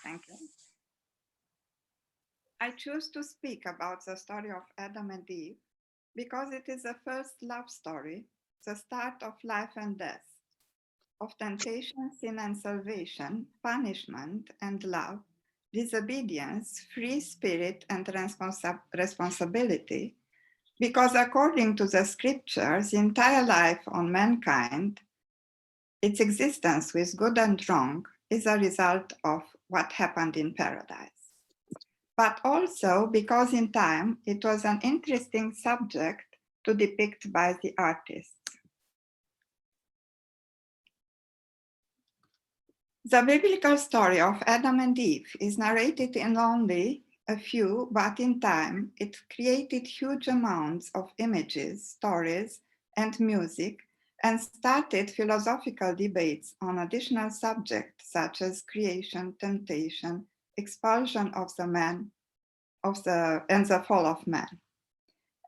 Thank you. I choose to speak about the story of Adam and Eve because it is the first love story, the start of life and death, of temptation, sin and salvation, punishment and love, disobedience, free spirit and responsibility, because according to the scriptures, the entire life on mankind, its existence with good and wrong, is a result of what happened in paradise. But also because in time, it was an interesting subject to depict by the artists. The biblical story of Adam and Eve is narrated in only a few, but in time, it created huge amounts of images, stories, and music, and started philosophical debates on additional subjects such as creation, temptation, expulsion of the man, and the fall of man.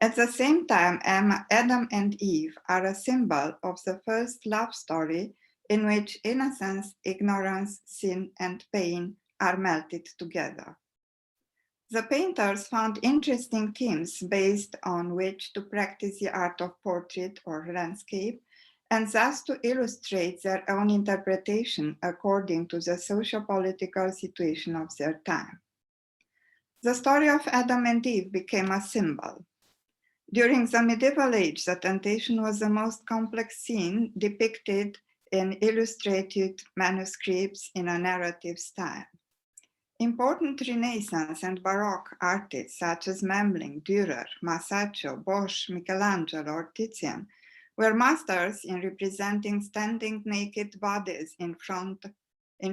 At the same time, Adam and Eve are a symbol of the first love story in which innocence, ignorance, sin, and pain are melted together. The painters found interesting themes based on which to practice the art of portrait or landscape, and thus to illustrate their own interpretation according to the socio-political situation of their time. The story of Adam and Eve became a symbol. During the medieval age, the temptation was the most complex scene depicted in illustrated manuscripts in a narrative style. Important Renaissance and Baroque artists such as Memling, Dürer, Masaccio, Bosch, Michelangelo, or Titian were masters in representing standing naked bodies in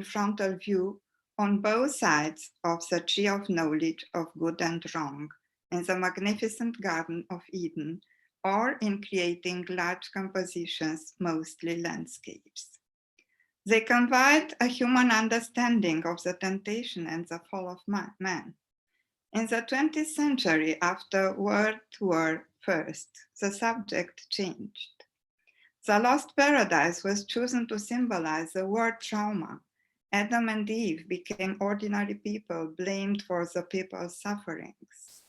frontal view on both sides of the tree of knowledge of good and wrong in the magnificent Garden of Eden, or in creating large compositions, mostly landscapes. They conveyed a human understanding of the temptation and the fall of man. In the 20th century, after World War I, the subject changed. The lost paradise was chosen to symbolize the war trauma. Adam and Eve became ordinary people blamed for the people's sufferings.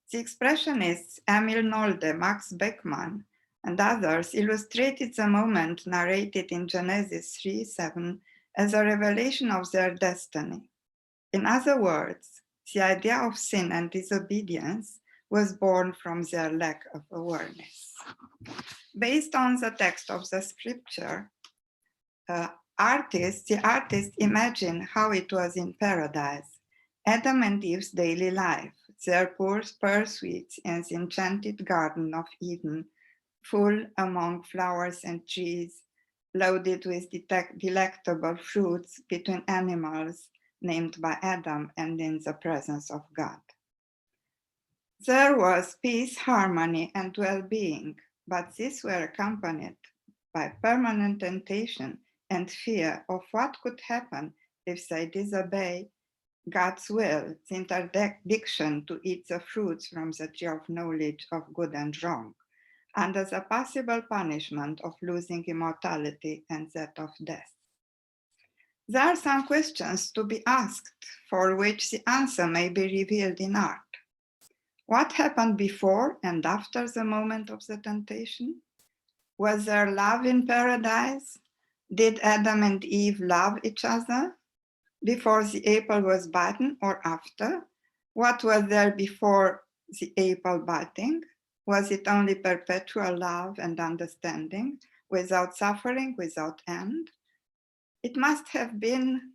The expressionists Emil Nolde, Max Beckmann, and others illustrated the moment narrated in Genesis 3:7 as a revelation of their destiny. In other words, the idea of sin and disobedience was born from their lack of awareness. Based on the text of the scripture, the artists imagine how it was in paradise, Adam and Eve's daily life, their pursuits in the enchanted Garden of Eden, full among flowers and trees, loaded with delectable fruits between animals named by Adam and in the presence of God. There was peace, harmony, and well-being, but these were accompanied by permanent temptation and fear of what could happen if they disobey God's will, the interdiction to eat the fruits from the tree of knowledge of good and wrong, under the possible punishment of losing immortality and that of death. There are some questions to be asked for which the answer may be revealed in art. What happened before and after the moment of the temptation? Was there love in paradise? Did Adam and Eve love each other? Before the apple was bitten or after? What was there before the apple biting? Was it only perpetual love and understanding, without suffering, without end? It must have been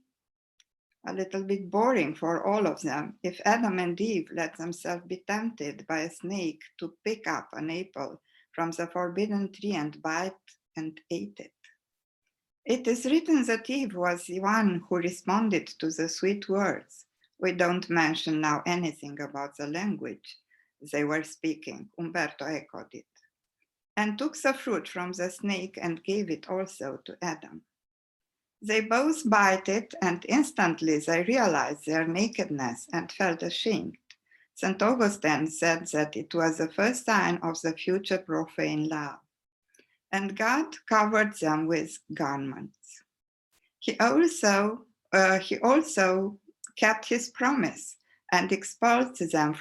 a little bit boring for all of them if Adam and Eve let themselves be tempted by a snake to pick up an apple from the forbidden tree and bite and ate it. It is written that Eve was the one who responded to the sweet words. We don't mention now anything about the language they were speaking. Umberto Eco did. And took the fruit from the snake and gave it also to Adam. They both bite it, and instantly they realized their nakedness and felt ashamed. St. Augustine said that it was the first sign of the future profane love. And God covered them with garments. He also kept his promise and expelled them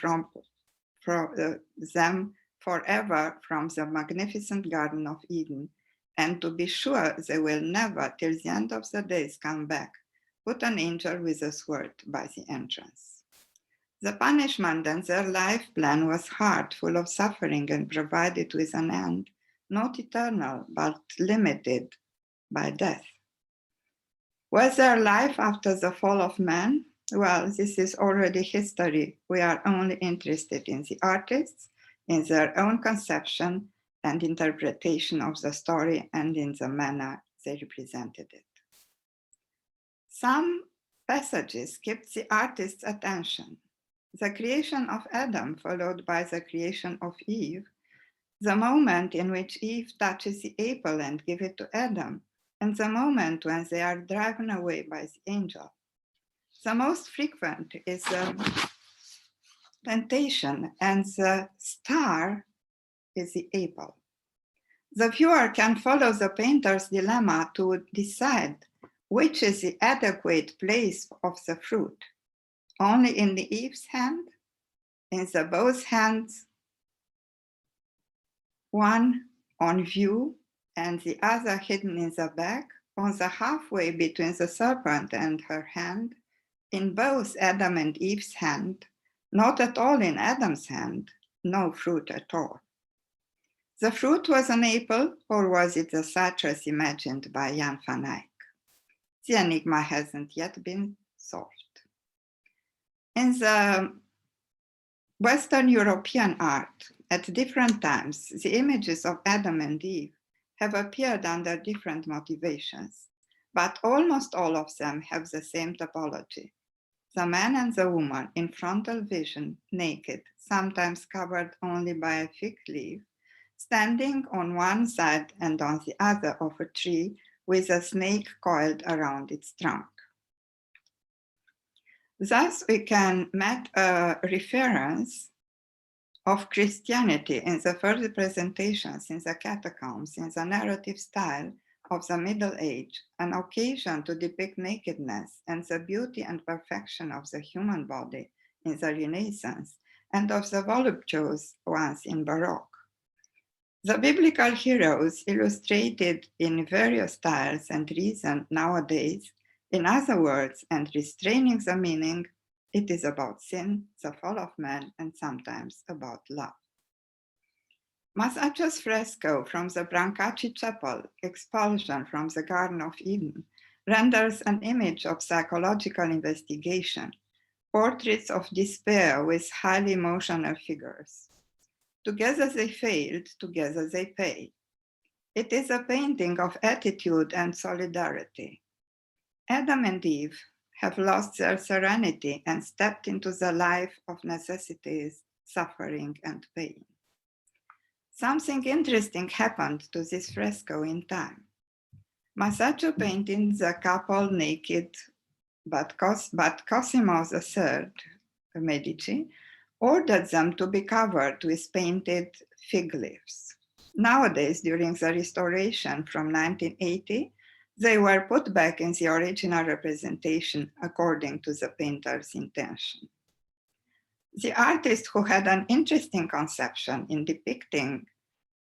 them forever from the magnificent Garden of Eden, and to be sure they will never, till the end of the days, come back, put an angel with a sword by the entrance. The punishment and their life plan was hard, full of suffering, and provided with an end, not eternal, but limited by death. Was there life after the fall of man? Well, this is already history. We are only interested in the artists, in their own conception and interpretation of the story, and in the manner they represented it. Some passages kept the artist's attention. The creation of Adam, followed by the creation of Eve, the moment in which Eve touches the apple and gives it to Adam, and the moment when they are driven away by the angel. The most frequent is the temptation, and the star is the apple. The viewer can follow the painter's dilemma to decide which is the adequate place of the fruit. Only in the Eve's hand, in the both hands, one on view and the other hidden in the back, on the halfway between the serpent and her hand, in both Adam and Eve's hand, not at all in Adam's hand, no fruit at all. The fruit was an apple, or was it the citrus imagined by Jan van Eyck? The enigma hasn't yet been solved. In the Western European art, at different times, the images of Adam and Eve have appeared under different motivations, but almost all of them have the same topology. The man and the woman in frontal vision, naked, sometimes covered only by a fig leaf, standing on one side and on the other of a tree with a snake coiled around its trunk. Thus, we can make a reference of Christianity in the first representations in the catacombs, in the narrative style of the Middle Age, an occasion to depict nakedness and the beauty and perfection of the human body in the Renaissance, and of the voluptuous ones in Baroque. The biblical heroes illustrated in various styles and reason nowadays, in other words, and restraining the meaning, it is about sin, the fall of man, and sometimes about love. Masaccios fresco from the Brancacci Chapel, Expulsion from the Garden of Eden, renders an image of psychological investigation, portraits of despair with highly emotional figures. Together they failed, together they pay. It is a painting of attitude and solidarity. Adam and Eve have lost their serenity and stepped into the life of necessities, suffering, and pain. Something interesting happened to this fresco in time. Masaccio painted the couple naked, but Cosimo III, Medici, ordered them to be covered with painted fig leaves. Nowadays, during the restoration from 1980, they were put back in the original representation according to the painter's intention. The artist who had an interesting conception in depicting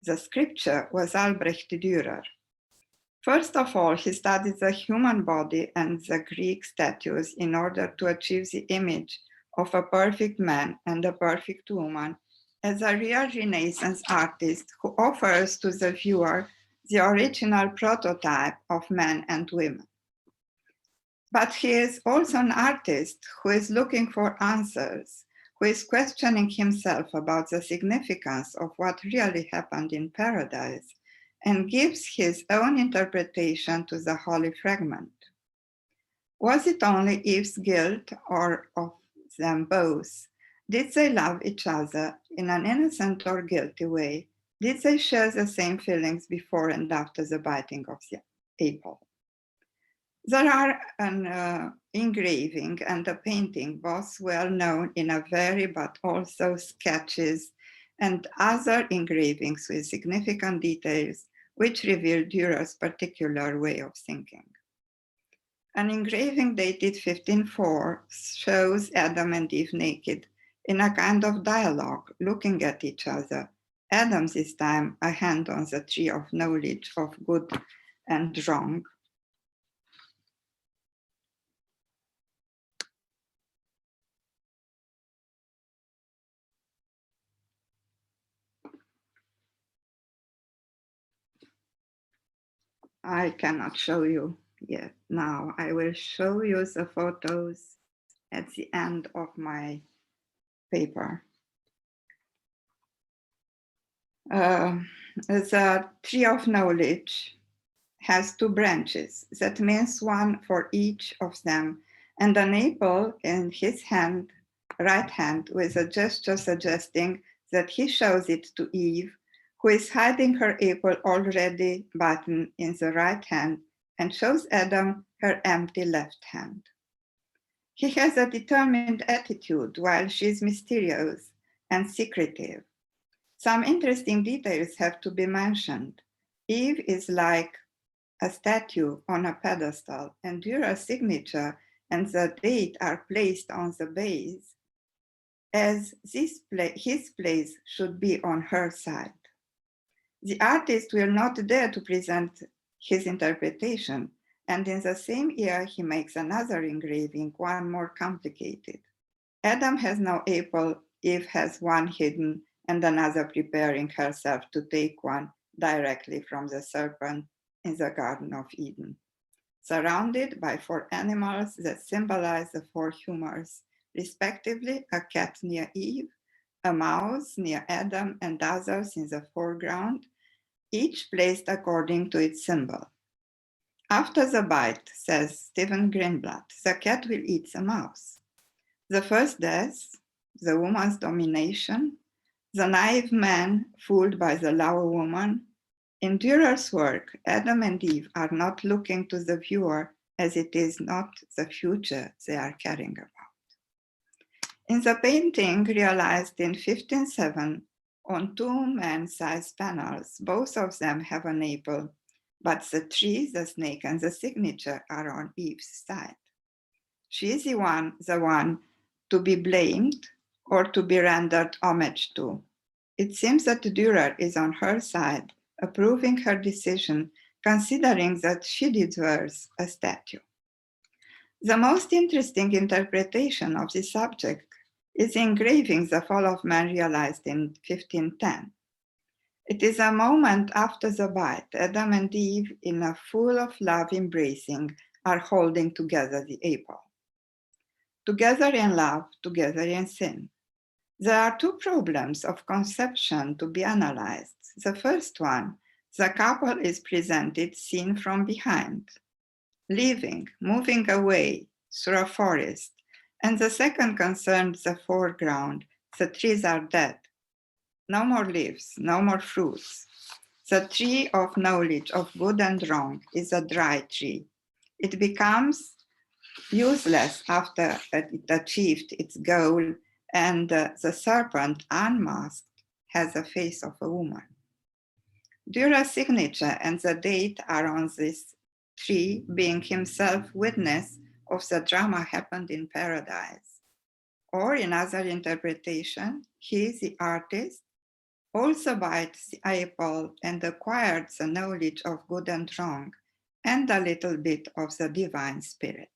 the scripture was Albrecht Dürer. First of all, he studied the human body and the Greek statues in order to achieve the image of a perfect man and a perfect woman as a real Renaissance artist who offers to the viewer the original prototype of men and women. But he is also an artist who is looking for answers, who is questioning himself about the significance of what really happened in paradise, and gives his own interpretation to the holy fragment. Was it only Eve's guilt, or of them both? Did they love each other in an innocent or guilty way? Did they share the same feelings before and after the biting of the apple? There are an engraving and a painting, both well known in a very, but also sketches and other engravings with significant details, which reveal Dürer's particular way of thinking. An engraving dated 1504 shows Adam and Eve naked in a kind of dialogue, looking at each other. Adam this time a hand on the tree of knowledge of good and wrong. I cannot show you yet now. I will show you the photos at the end of my paper. The tree of knowledge has two branches. That means one for each of them, and an apple in his hand, right hand, with a gesture suggesting that he shows it to Eve, who is hiding her apple already button in the right hand, and shows Adam her empty left hand. He has a determined attitude while she is mysterious and secretive. Some interesting details have to be mentioned. Eve is like a statue on a pedestal, and Dürer's signature and the date are placed on the base, as his place should be on her side. The artist will not dare to present his interpretation, and in the same year he makes another engraving, one more complicated. Adam has no apple, Eve has one hidden, and another preparing herself to take one directly from the serpent in the Garden of Eden, surrounded by four animals that symbolize the four humors, respectively a cat near Eve, a mouse near Adam, and others in the foreground, each placed according to its symbol. After the bite, says Stephen Greenblatt, the cat will eat the mouse. The first death, the woman's domination, the naive man fooled by the lower woman. In Dürer's work, Adam and Eve are not looking to the viewer, as it is not the future they are caring about. In the painting realized in 1507 on two man-sized panels, both of them have an apple, but the tree, the snake, and the signature are on Eve's side. She is the one to be blamed or to be rendered homage to. It seems that Dürer is on her side, approving her decision, considering that she deserves a statue. The most interesting interpretation of this subject is the engraving The Fall of Man realized in 1510. It is a moment after the bite. Adam and Eve, in a full of love embracing, are holding together the apple. Together in love, together in sin. There are two problems of conception to be analyzed. The first one, the couple is presented seen from behind, leaving, moving away through a forest. And the second concerns the foreground. The trees are dead. No more leaves, no more fruits. The tree of knowledge of good and wrong is a dry tree. It becomes useless after it achieved its goal, and the serpent, unmasked, has the face of a woman. Dürer's signature and the date are on this tree, being himself witness of the drama happened in paradise. Or in other interpretation, he, the artist, also bites the apple and acquired the knowledge of good and wrong, and a little bit of the divine spirit.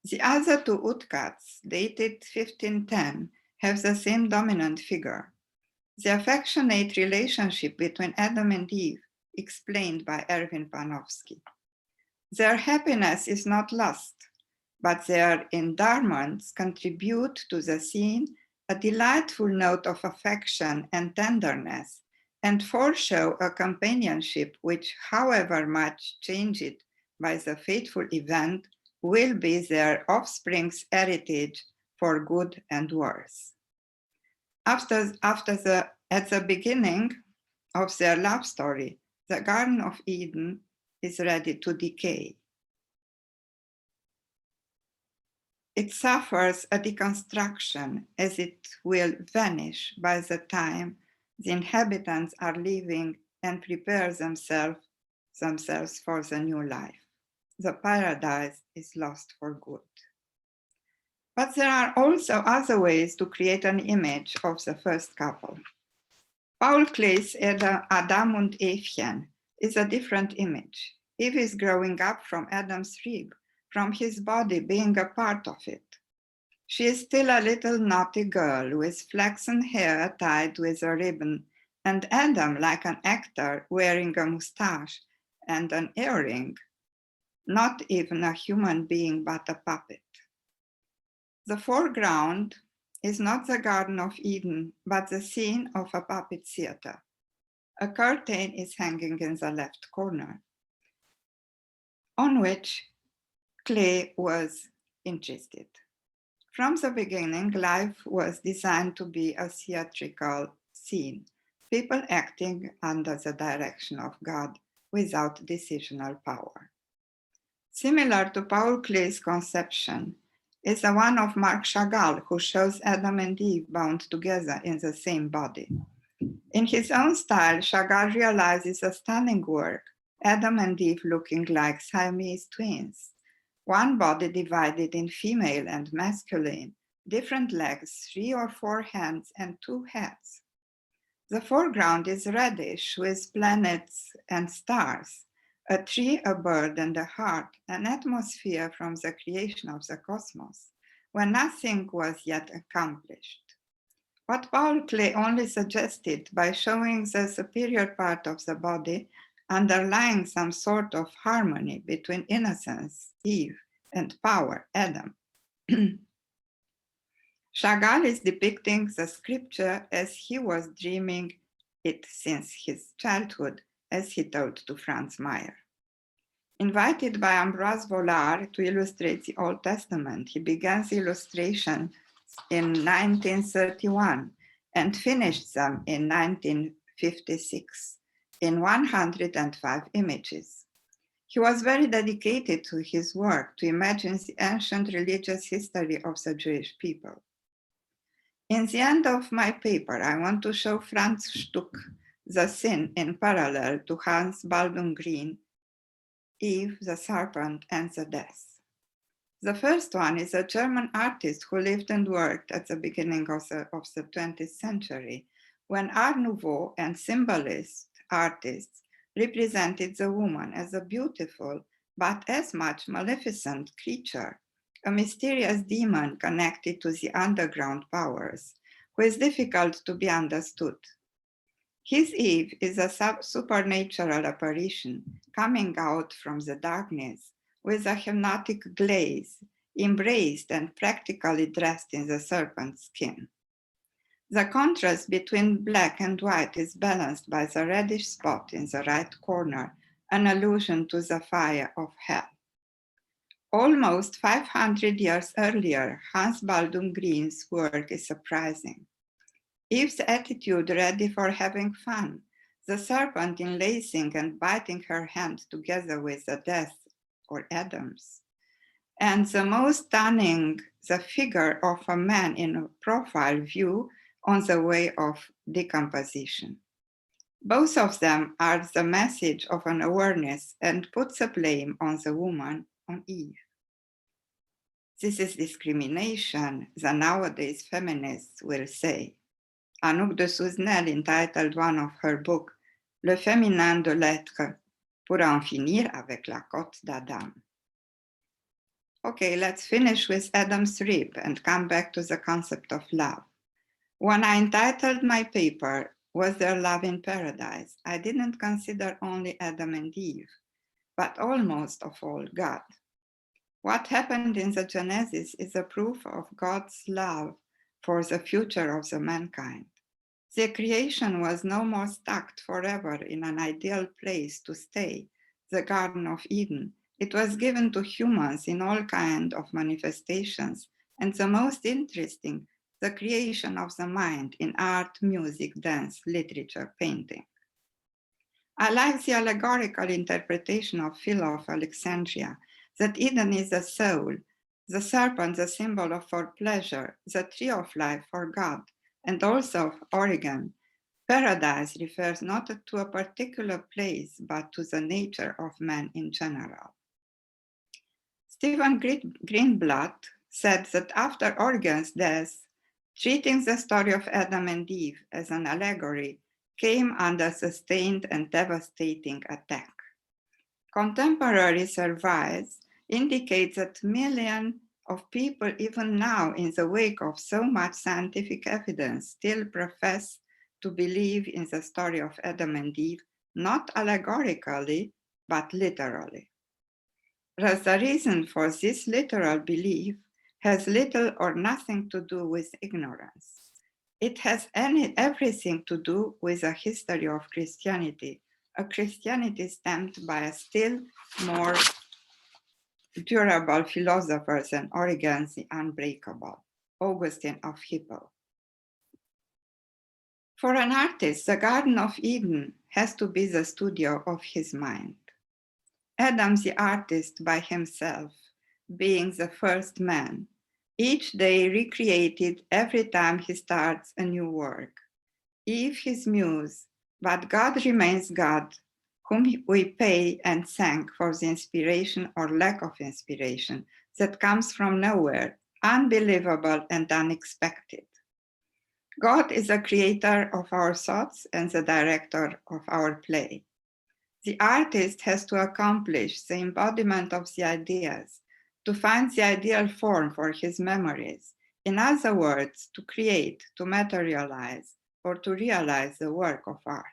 The other two woodcuts, dated 1510, have the same dominant figure. The affectionate relationship between Adam and Eve, explained by Erwin Panofsky. Their happiness is not lust, but their endowments contribute to the scene a delightful note of affection and tenderness, and foreshow a companionship which, however much changed by the fateful event, will be their offspring's heritage for good and worse. At the beginning of their love story, the Garden of Eden is ready to decay. It suffers a deconstruction as it will vanish by the time the inhabitants are leaving and prepare themselves for the new life. the paradise is lost for good. But there are also other ways to create an image of the first couple. Paul Klee's Adam und Evchen is a different image. Eve is growing up from Adam's rib, from his body being a part of it. She is still a little naughty girl with flaxen hair tied with a ribbon, and Adam, like an actor, wearing a mustache and an earring, not even a human being but a puppet. The foreground is not the Garden of Eden, but the scene of a puppet theater. A curtain is hanging in the left corner, on which Klee was interested. From the beginning, life was designed to be a theatrical scene, people acting under the direction of God without decisional power. Similar to Paul Klee's conception is the one of Marc Chagall, who shows Adam and Eve bound together in the same body. In his own style, Chagall realizes a stunning work, Adam and Eve looking like Siamese twins, one body divided in female and masculine, different legs, 3 or 4 hands, and 2 heads. The foreground is reddish with planets and stars, a tree, a bird, and a heart, an atmosphere from the creation of the cosmos, when nothing was yet accomplished. What Paul Klee only suggested by showing the superior part of the body underlying some sort of harmony between innocence, Eve, and power, Adam. Chagall is depicting the scripture as he was dreaming it since his childhood, as he told to Franz Meyer. Invited by Ambroise Vollard to illustrate the Old Testament, he began the illustration in 1931 and finished them in 1956 in 105 images. He was very dedicated to his work to imagine the ancient religious history of the Jewish people. In the end of my paper, I want to show Franz Stuck, The Sin, in parallel to Hans Baldung Green, Eve, the Serpent, and the Death. The first one is a German artist who lived and worked at the beginning of the 20th century, when Art Nouveau and symbolist artists represented the woman as a beautiful but as much maleficent creature, a mysterious demon connected to the underground powers, who is difficult to be understood. His Eve is a supernatural apparition coming out from the darkness with a hypnotic glaze, embraced and practically dressed in the serpent's skin. The contrast between black and white is balanced by the reddish spot in the right corner, an allusion to the fire of hell. Almost 500 years earlier, Hans Baldung Green's work is surprising. Eve's attitude ready for having fun, the serpent enlacing and biting her hand together with the death or Adam's, and the most stunning, the figure of a man in a profile view on the way of decomposition. Both of them are the message of an awareness and put the blame on the woman, on Eve. This is discrimination, the nowadays feminists will say. Anouk de Souzenel entitled one of her books, Le féminin de l'être, pour en finir avec la côte d'Adam. Okay, let's finish with Adam's rib and come back to the concept of love. When I entitled my paper, Was There Love in Paradise? I didn't consider only Adam and Eve, but almost of all God. What happened in the Genesis is a proof of God's love for the future of the mankind. The creation was no more stuck forever in an ideal place to stay, the Garden of Eden. It was given to humans in all kinds of manifestations, and the most interesting, the creation of the mind in art, music, dance, literature, painting. I like the allegorical interpretation of Philo of Alexandria, that Eden is the soul, the serpent the symbol for pleasure, the tree of life for God, and also of Oregon. Paradise refers not to a particular place, but to the nature of man in general. Stephen Greenblatt said that after Origen's death, treating the story of Adam and Eve as an allegory came under sustained and devastating attack. Contemporary surveys indicate that millions of people, even now in the wake of so much scientific evidence, still profess to believe in the story of Adam and Eve, not allegorically, but literally. Thus, the reason for this literal belief has little or nothing to do with ignorance. It has everything to do with a history of Christianity, a Christianity stamped by a still more durable philosopher than Origen the Unbreakable, Augustine of Hippo. For an artist, the Garden of Eden has to be the studio of his mind. Adam the artist by himself, being the first man, each day recreated every time he starts a new work. Eve his muse, but God remains God, whom we pay and thank for the inspiration or lack of inspiration that comes from nowhere, unbelievable and unexpected. God is the creator of our thoughts and the director of our play. The artist has to accomplish the embodiment of the ideas, to find the ideal form for his memories. In other words, to create, to materialize, or to realize the work of art.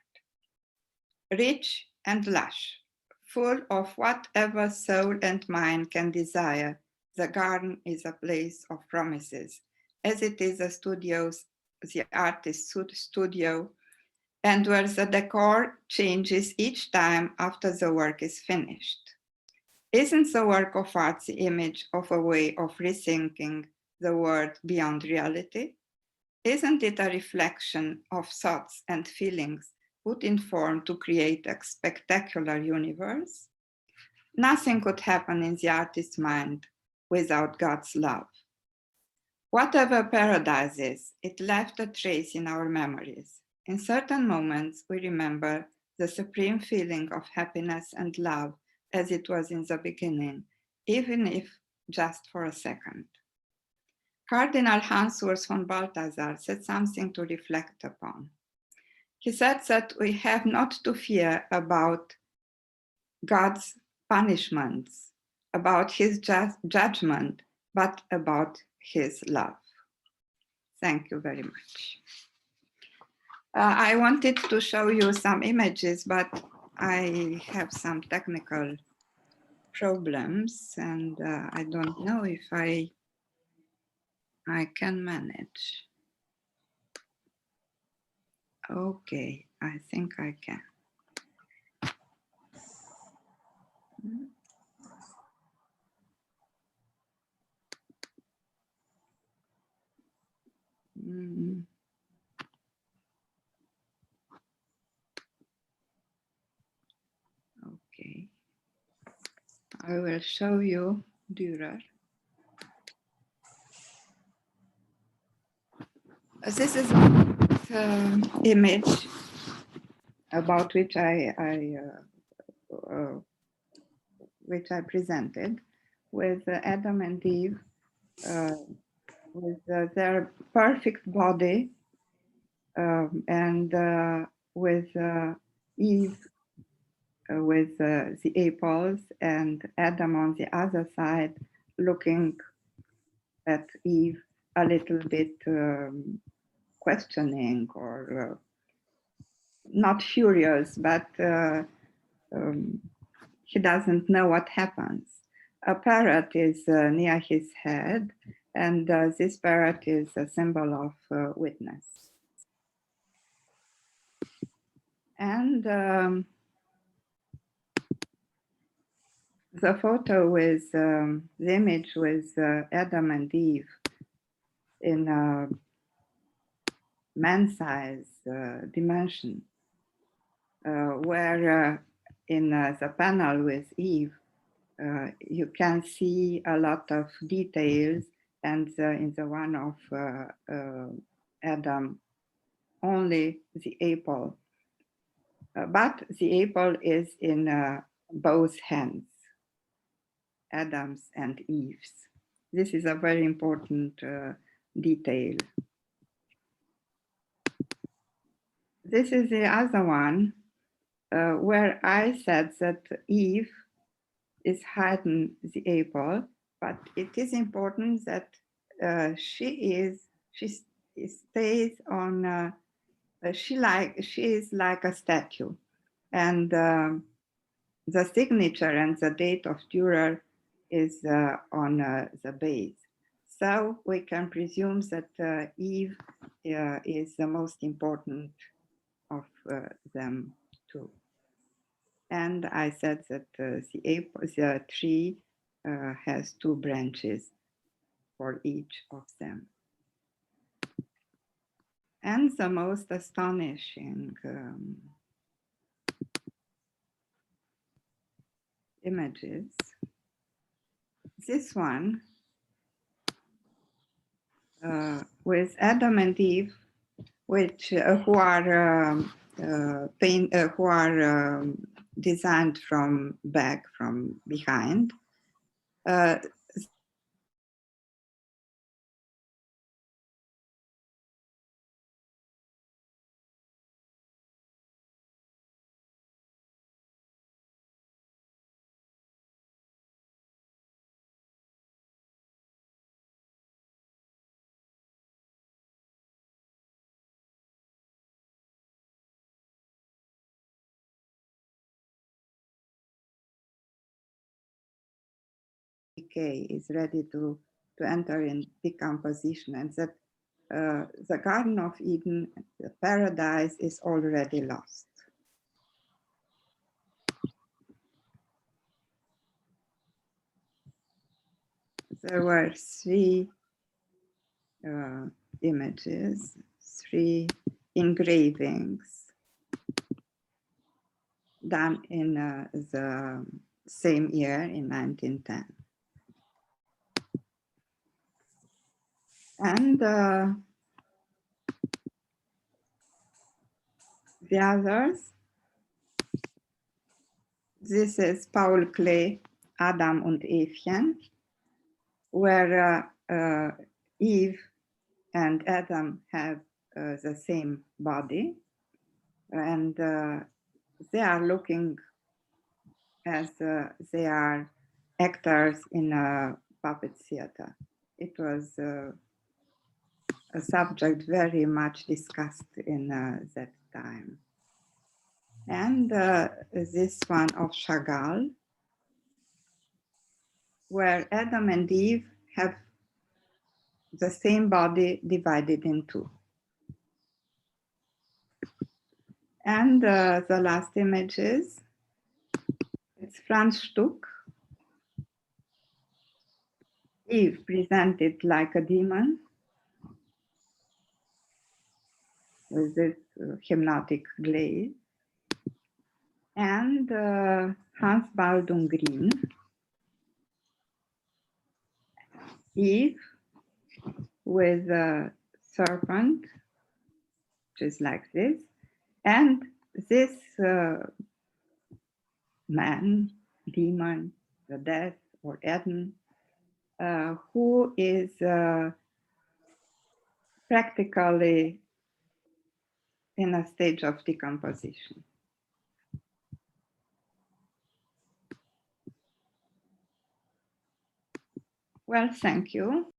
Rich and lush, full of whatever soul and mind can desire, the garden is a place of promises, as it is the artist's studio, and where the decor changes each time after the work is finished. Isn't the work of art the image of a way of rethinking the world beyond reality? Isn't it a reflection of thoughts and feelings put in form to create a spectacular universe? Nothing could happen in the artist's mind without God's love. Whatever paradise is, it left a trace in our memories. In certain moments, we remember the supreme feeling of happiness and love as it was in the beginning, even if just for a second. Cardinal Hans Urs von Balthasar said something to reflect upon. He said that we have not to fear about God's punishments, about his judgment, but about his love. Thank you very much. I wanted to show you some images, but I have some technical problems and I don't know if I can manage. Okay, I think I can. Okay, I will show you Dürer. This is an image about which I presented with Adam and Eve with their perfect body and with Eve with the apples and Adam on the other side looking at Eve a little bit questioning or not furious, but he doesn't know what happens. A parrot is near his head, and this parrot is a symbol of witness. And the photo with the image with Adam and Eve in a man-size dimension, where in the panel with Eve, you can see a lot of details, and in the one of Adam, only the apple. But the apple is in both hands. Adams and Eves. This is a very important detail. This is the other one where I said that Eve is hiding the apple, but it is important that she stays on. She is like a statue, and the signature and the date of Dürer is on the base. So we can presume that Eve is the most important of them too. And I said that the tree has 2 branches for each of them. And the most astonishing images, this one with Adam and Eve, which who are designed from back, from behind. Decay is ready to enter in decomposition, and that the Garden of Eden, the paradise, is already lost. There were 3 images, 3 engravings done in the same year, in 1910. And the others, this is Paul Klee, Adam und Evchen, where Eve and Adam have the same body, and they are looking as they are actors in a puppet theater. It was a subject very much discussed in that time. And this one of Chagall, where Adam and Eve have the same body divided in 2. And the last images, it's Franz Stuck, Eve presented like a demon with this hypnotic glaze, and Hans Baldung Green, Eve with a serpent, which is like this, and this man, demon, the death or Eden, who is practically in a stage of decomposition. Well, thank you.